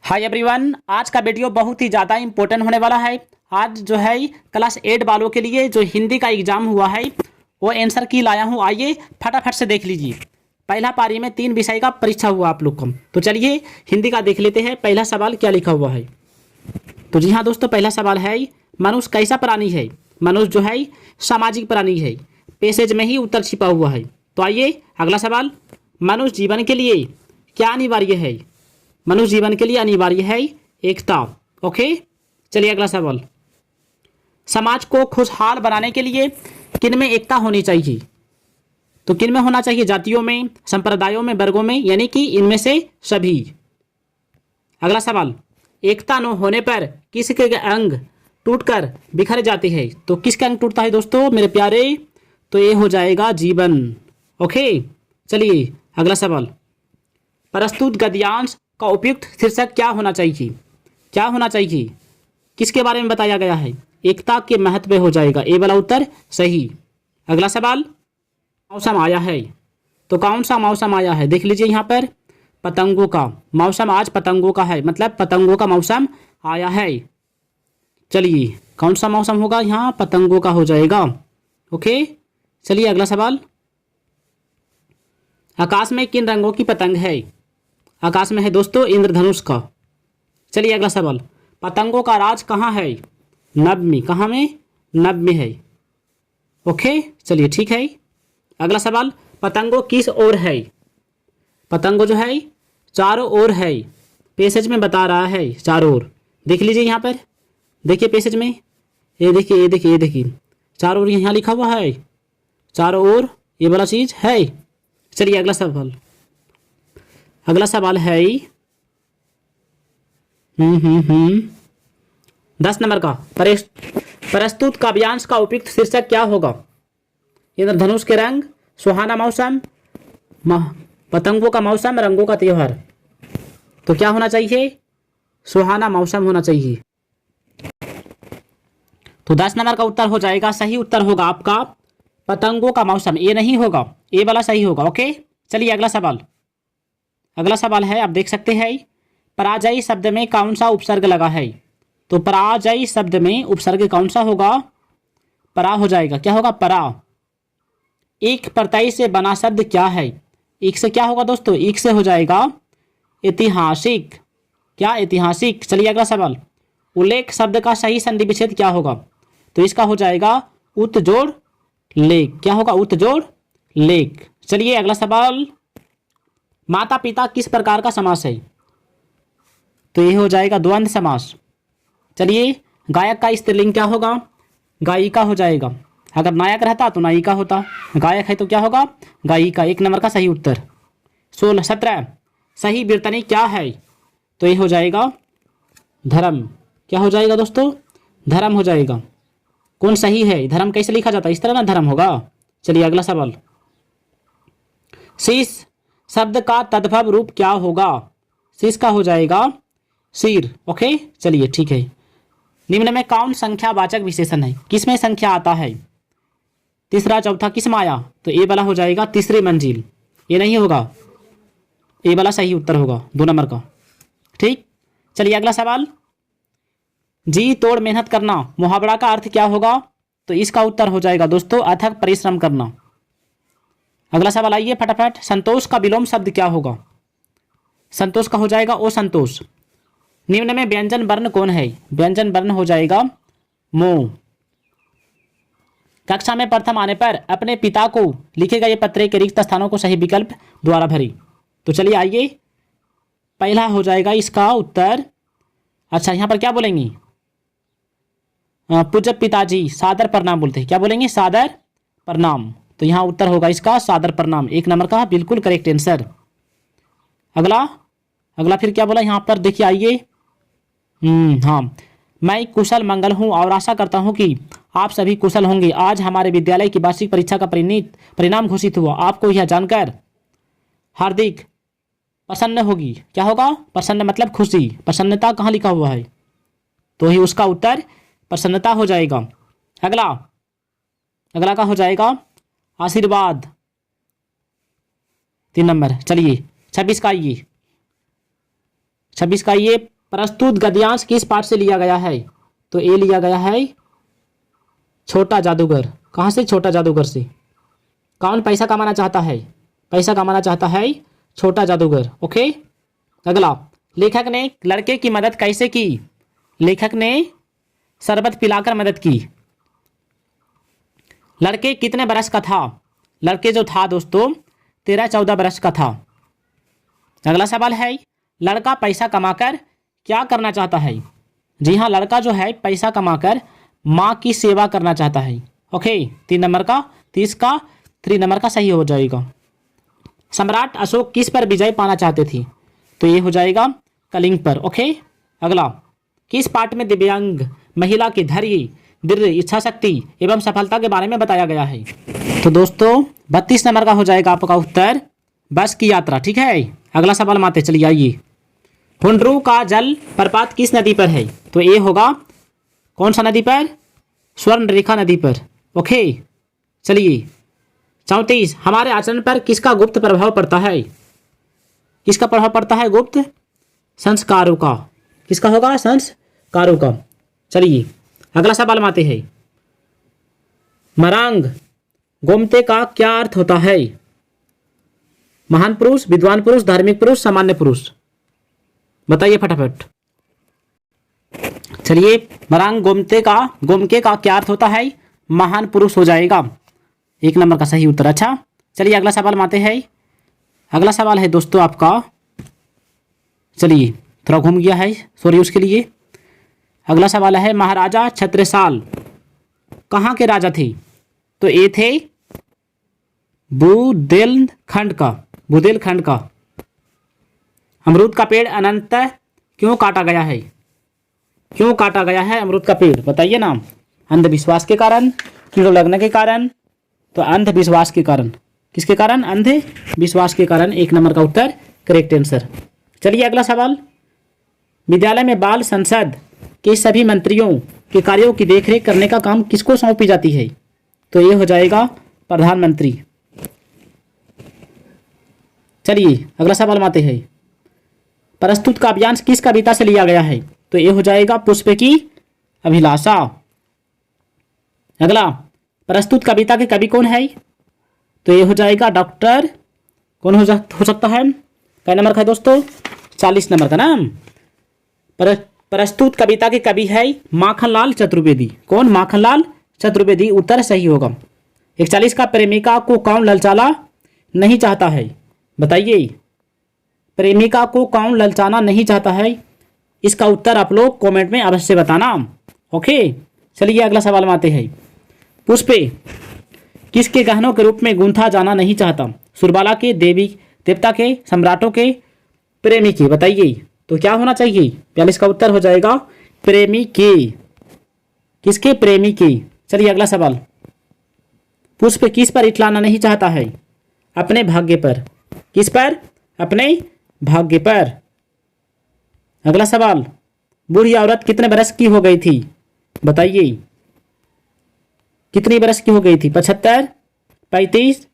Hi everyone, आज का video बहुत ही ज़्यादा इम्पोर्टेंट होने वाला है। आज जो है क्लास 8 वालों के लिए जो हिंदी का एग्ज़ाम हुआ है वो आंसर की लाया हूँ। आइए फटाफट से देख लीजिए। पहला पारी में 3 विषय का परीक्षा हुआ आप लोग को, तो चलिए हिंदी का देख लेते हैं। पहला सवाल क्या लिखा हुआ है। तो जी हाँ दोस्तों, पहला सवाल है मनुष्य कैसा प्राणी है। मनुष्य जो है सामाजिक प्राणी है। पैसेज में ही उत्तर छिपा हुआ है। तो आइए अगला सवाल, मनुष्य जीवन के लिए क्या अनिवार्य है। मनुष्य जीवन के लिए अनिवार्य है एकता। ओके, चलिए अगला सवाल, समाज को खुशहाल बनाने के लिए किन में एकता होनी चाहिए। तो किन में होना चाहिए, जातियों में, संप्रदायों में, वर्गों में, यानी कि इनमें से सभी। अगला सवाल, एकता न होने पर किसके अंग टूटकर बिखर जाते हैं। तो किसका अंग टूटता है दोस्तों मेरे प्यारे, तो ये हो जाएगा जीवन। ओके, चलिए अगला सवाल, प्रस्तुत गद्यांश का उपयुक्त शीर्षक क्या होना चाहिए। क्या होना चाहिए, किसके बारे में बताया गया है। एकता के महत्व पे हो जाएगा ए वाला उत्तर सही। अगला सवाल, मौसम आया है। तो कौन सा मौसम आया है, देख लीजिए यहाँ पर, पतंगों का मौसम। आज पतंगों का है, मतलब पतंगों का मौसम आया है। चलिए कौन सा मौसम होगा यहाँ, पतंगों का हो जाएगा। ओके, चलिए अगला सवाल, आकाश में किन रंगों की पतंग है। आकाश में है दोस्तों इंद्रधनुष का। चलिए अगला सवाल, पतंगों का राज कहाँ है। नभ में, कहाँ में, नभ में है। ओके, चलिए ठीक है। अगला सवाल, पतंगों किस ओर है। पतंगों जो है चारों ओर है। पैसेज में बता रहा है चारों ओर। देख लीजिए यहाँ पर, देखिए पैसेज में, ये देखिए ये देखिए ये देखिए चारों ओर यहाँ लिखा हुआ है, चारों ओर ये वाला चीज है। चलिए अगला सवाल, अगला सवाल है 10 नंबर का, प्रस्तुत काव्यांश का उपयुक्त शीर्षक क्या होगा। इंद्रधनुष के रंग, सुहाना मौसम, पतंगों का मौसम, रंगों का त्योहार। तो क्या होना चाहिए, सुहाना मौसम होना चाहिए। तो 10 नंबर का उत्तर हो जाएगा, सही उत्तर होगा आपका पतंगों का मौसम। ये नहीं होगा, ये वाला सही होगा। ओके, चलिए अगला सवाल, अगला सवाल है, आप देख सकते हैं, पराजयी शब्द में कौन सा उपसर्ग लगा है। तो पराजयी शब्द में उपसर्ग कौन सा होगा, परा हो जाएगा। क्या होगा, परा। एक प्रत्यय से बना शब्द क्या है। एक से क्या होगा दोस्तों, एक से हो जाएगा ऐतिहासिक। क्या, ऐतिहासिक। चलिए अगला सवाल, उल्लेख शब्द का सही संधि विच्छेद क्या होगा। तो इसका हो जाएगा उत्जोड़ लेख। क्या होगा, उत्जोड़ लेख। चलिए अगला सवाल, माता पिता किस प्रकार का समास है। तो ये हो जाएगा द्वंद्व समास। चलिए, गायक का स्त्रीलिंग क्या होगा, गायिका हो जाएगा। अगर नायक रहता तो नायिका होता, गायक है तो क्या होगा, गायिका। 1 नंबर का सही उत्तर। 17 सही वर्तनी क्या है। तो ये हो जाएगा धर्म। क्या हो जाएगा दोस्तों, धर्म हो जाएगा। कौन सही है, धर्म कैसे लिखा जाता है, इस तरह ना धर्म होगा। चलिए अगला सवाल, शीश शब्द का तद्भव रूप क्या होगा। शीश का हो जाएगा सिर। ओके, चलिए ठीक है। निम्न में कौन संख्यावाचक विशेषण है, किसमें संख्या आता है। तीसरा चौथा किस में आया, तो ए वाला हो जाएगा तीसरी मंजिल। ये नहीं होगा, ए वाला सही उत्तर होगा 2 नंबर का। ठीक, चलिए अगला सवाल, जी तोड़ मेहनत करना मुहावरा का अर्थ क्या होगा। तो इसका उत्तर हो जाएगा दोस्तों अथक परिश्रम करना। अगला सवाल आइए फटाफट, संतोष का विलोम शब्द क्या होगा। संतोष का हो जाएगा ओ संतोष। निम्न में व्यंजन वर्ण कौन है। व्यंजन वर्ण हो जाएगा मो। कक्षा में प्रथम आने पर अपने पिता को लिखे गए पत्र के रिक्त स्थानों को सही विकल्प द्वारा भरी। तो चलिए आइए, पहला हो जाएगा इसका उत्तर, अच्छा यहाँ पर क्या बोलेंगे, पूज्य पिताजी सादर प्रणाम बोलते हैं। क्या बोलेंगे, सादर प्रणाम। तो यहाँ उत्तर होगा इसका सादर प्रणाम। 1 नंबर का बिल्कुल करेक्ट आंसर। अगला, अगला फिर क्या बोला यहाँ पर, देखिए आइए, हाँ, मैं कुशल मंगल हूँ और आशा करता हूँ कि आप सभी कुशल होंगे। आज हमारे विद्यालय की वार्षिक परीक्षा का परिणाम घोषित हुआ। आपको यह जानकर हार्दिक प्रसन्न होगी। क्या होगा, प्रसन्न मतलब खुशी। प्रसन्नता कहाँ लिखा हुआ है, तो ही उसका उत्तर प्रसन्नता हो जाएगा। अगला, अगला का हो जाएगा आशीर्वाद। 3 नंबर। चलिए 26 का आइए, 26 का आइए, प्रस्तुत गद्यांश किस पाठ से लिया गया है? तो ए लिया गया है छोटा जादूगर। कहाँ से? छोटा जादूगर से। कौन पैसा कमाना चाहता है? पैसा कमाना चाहता है छोटा जादूगर। ओके। अगला, लेखक ने लड़के की मदद कैसे की? लेखक ने शरबत पिलाकर मदद की। लड़के कितने बरस का था? लड़के जो था दोस्तों 13-14 बरस का था। अगला सवाल है, लड़का पैसा कमाकर क्या करना चाहता है? जी हाँ, लड़का जो है पैसा कमाकर माँ की सेवा करना चाहता है। ओके, 3 नंबर का 3 नंबर का सही हो जाएगा। सम्राट अशोक किस पर विजय पाना चाहते थे? तो ये हो जाएगा कलिंग पर। ओके। अगला, किस पाठ में दिव्यांग महिला की धैर्य, दृढ़ इच्छा शक्ति एवं सफलता के बारे में बताया गया है? तो दोस्तों 32 नंबर का हो जाएगा आपका उत्तर, बस की यात्रा। ठीक है। अगला सवाल माते चलिए आइए। हुंड्रू का जल प्रपात किस नदी पर है? तो ये होगा कौन सा नदी पर? स्वर्ण रेखा नदी पर। ओके, चलिए। 34, हमारे आचरण पर किसका गुप्त प्रभाव पड़ता है? किसका प्रभाव पड़ता है? गुप्त संस्कारों का। किसका होगा? संस्कारों का। चलिए अगला सवाल माते हैं। मरांग गोमते का क्या अर्थ होता है? महान पुरुष, विद्वान पुरुष, धार्मिक पुरुष, सामान्य पुरुष, बताइए फटाफट। चलिए, मरांग गोमके का क्या अर्थ होता है? महान पुरुष हो जाएगा। 1 नंबर का सही उत्तर। अच्छा, चलिए अगला सवाल माते हैं। अगला सवाल है दोस्तों आपका, चलिए थोड़ा घूम गया है, सॉरी उसके लिए। अगला सवाल है, महाराजा छत्रसाल कहाँ के राजा थे? तो ये थे बुंदेलखंड का। अमरूद का पेड़ अनंत क्यों काटा गया है? क्यों काटा गया है अमरूद का पेड़? बताइए ना। अंधविश्वास के कारण, कीड़े लगने के कारण, तो अंधविश्वास के कारण। किसके कारण? अंधविश्वास के कारण। 1 नंबर का उत्तर करेक्ट आंसर। चलिए अगला सवाल, विद्यालय में बाल संसद के सभी मंत्रियों के कार्यों की देखरेख करने का काम किसको सौंपी जाती है? तो ये हो जाएगा प्रधानमंत्री। चलिए अगला सवाल माते हैं। प्रस्तुत काव्यांश किस कविता से लिया गया है? तो ये हो जाएगा पुष्प की अभिलाषा। अगला, प्रस्तुत कविता के कवि कौन है? तो ये हो जाएगा डॉक्टर, कौन हो सकता है? क्या नंबर का है दोस्तों? 40 नंबर का नाम। प्रस्तुत कविता के कवि है माखनलाल चतुर्वेदी। कौन? माखनलाल चतुर्वेदी। उत्तर सही होगा। 41 का, प्रेमिका को कौन ललचाना नहीं चाहता है? बताइए, प्रेमिका को कौन ललचाना नहीं चाहता है? इसका उत्तर आप लोग कमेंट में अवश्य बताना। ओके, चलिए अगला सवाल में आते हैं। पुष्पे किसके गहनों के रूप में गूंथा जाना नहीं चाहता? सुरबाला के, देवी देवता के, सम्राटों के, प्रेमी के, बताइए। तो क्या होना चाहिए? 42 का उत्तर हो जाएगा प्रेमी के। किसके? प्रेमी के। चलिए अगला सवाल, पुष्प किस पर इठलाना नहीं चाहता है? अपने भाग्य पर। किस पर? अपने भाग्य पर। अगला सवाल, बूढ़ी औरत कितने बरस की हो गई थी? बताइए, कितनी बरस की हो गई थी? 75, 35,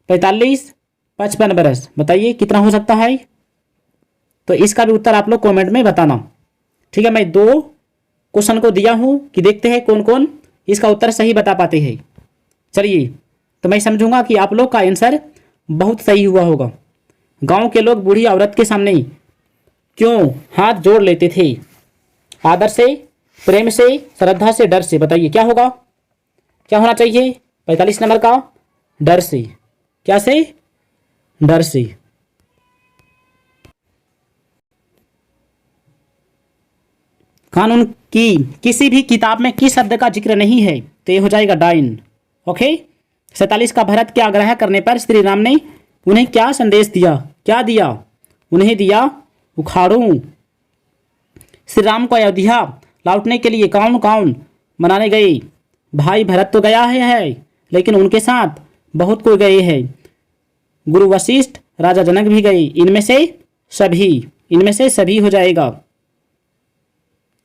45, 55 बरस, बताइए कितना हो सकता है? तो इसका भी उत्तर आप लोग कमेंट में बताना। ठीक है, मैं 2 क्वेश्चन को दिया हूं कि देखते हैं कौन कौन इसका उत्तर सही बता पाते हैं। चलिए, तो मैं समझूंगा कि आप लोग का आंसर बहुत सही हुआ होगा। गांव के लोग बूढ़ी औरत के सामने क्यों हाथ जोड़ लेते थे? आदर से, प्रेम से, श्रद्धा से, डर से, बताइए क्या होगा? क्या होना चाहिए? 45 नंबर का, डर से। क्या से? डर से। कानून की किसी भी किताब में किस शब्द का जिक्र नहीं है? तो ये हो जाएगा डाइन। ओके। 47 का, भरत के आग्रह करने पर श्री राम ने उन्हें क्या संदेश दिया? क्या दिया? उन्हें दिया उखाड़ूं। श्री राम को अयोध्या लौटने के लिए कौन कौन मनाने गए? भाई भरत तो गया है लेकिन उनके साथ बहुत कोई गए हैं। गुरु वशिष्ठ, राजा जनक भी गए। इनमें से सभी हो जाएगा।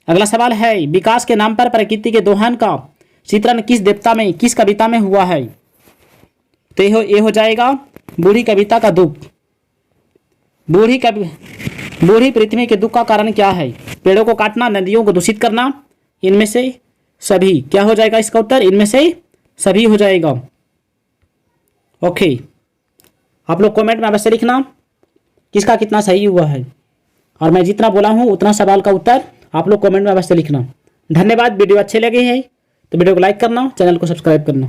अगला सवाल है, विकास के नाम पर प्रकृति के दोहन का चित्रण किस देवता में, किस कविता में हुआ है? तो ये हो जाएगा बूढ़ी कविता का दुख। बूढ़ी पृथ्वी के दुख का कारण क्या है? पेड़ों को काटना, नदियों को दूषित करना, इनमें से सभी। क्या हो जाएगा इसका उत्तर? इनमें से सभी हो जाएगा। ओके, आप लोग कमेंट में अवश्य लिखना किसका कितना सही हुआ है, और मैं जितना बोला हूँ उतना सवाल का उत्तर आप लोग कमेंट में अवश्य लिखना। धन्यवाद। वीडियो अच्छे लगे हैं तो वीडियो को लाइक करना, चैनल को सब्सक्राइब करना।